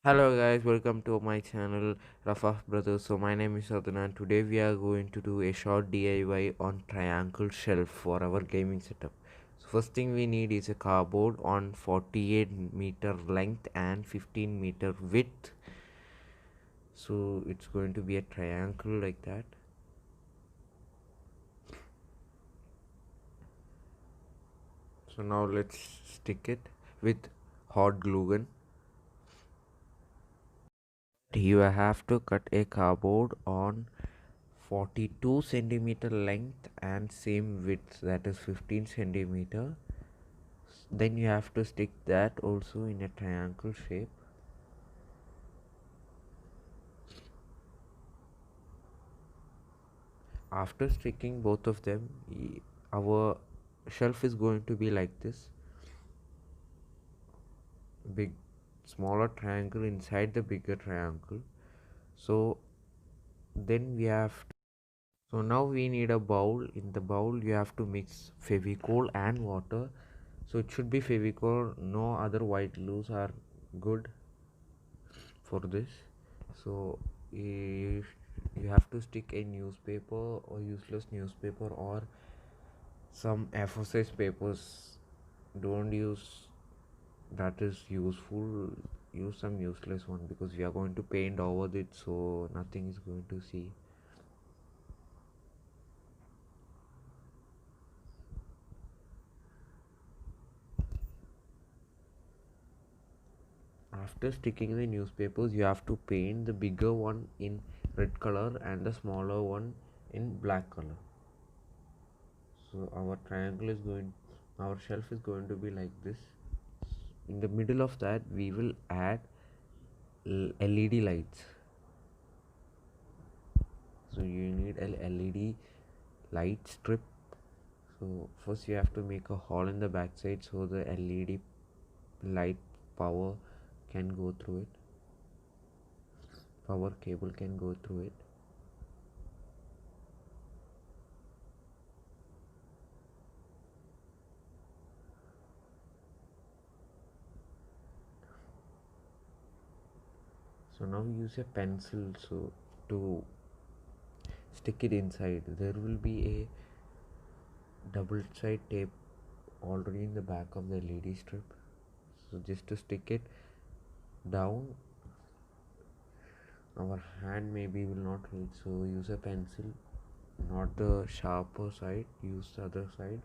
Hello guys, welcome to my channel Rafaf Brothers. So my name is Adnan. Today we are going to do a short DIY on triangle shelf for our gaming setup. So first thing we need is a cardboard on 48-meter length and 15-meter width. So it's going to be a triangle like that. So now let's stick it with hot glue gun. You have to cut a cardboard on 42 centimeter length and same width, that is 15 centimeter. Then you have to stick that also in a triangle shape. After sticking both of them, our shelf is going to be like this: big smaller triangle inside the bigger triangle. So then we have so now we need a bowl. In the bowl you have to mix fevicol and water. So it should be fevicol, no other white glues are good for this. So if you have to stick a newspaper or useless newspaper or some A4 size papers. Don't use that is useful. Use some useless one because we are going to paint over it, so nothing is going to see. After sticking the newspapers, you have to paint the bigger one in red color and the smaller one in black color. So our shelf is going to be like this. In the middle of that we will add LED lights. So you need a LED light strip. So first you have to make a hole in the back side so the LED light power can go through it. Power cable can go through it. So now use a pencil so to stick it inside. There will be a double side tape already in the back of the LED strip. So just to stick it down, our hand maybe will not reach, so use a pencil, not the sharper side, use the other side,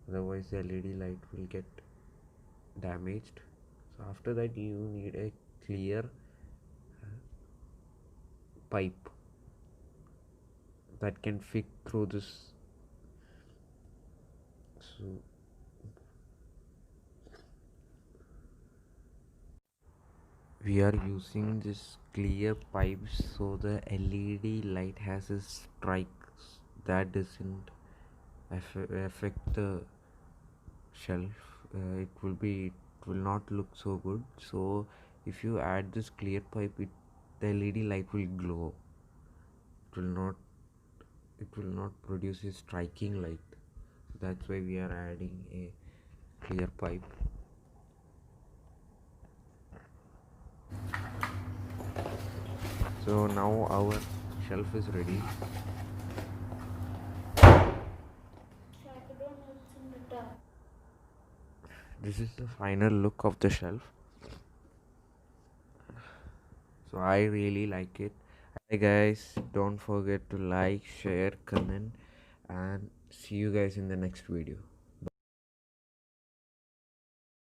otherwise the LED light will get damaged. So after that you need a clear pipe that can fit through this. So we are using this clear pipes so the LED light has a strike that doesn't affect the shelf. It will not look so good. So if you add this clear pipe, the LED light will glow. It will not produce a striking light. That's why we are adding a clear pipe. So now our shelf is ready. This is the final look of the shelf. So I really like it. Hey guys, don't forget to like, share, comment, and see you guys in the next video.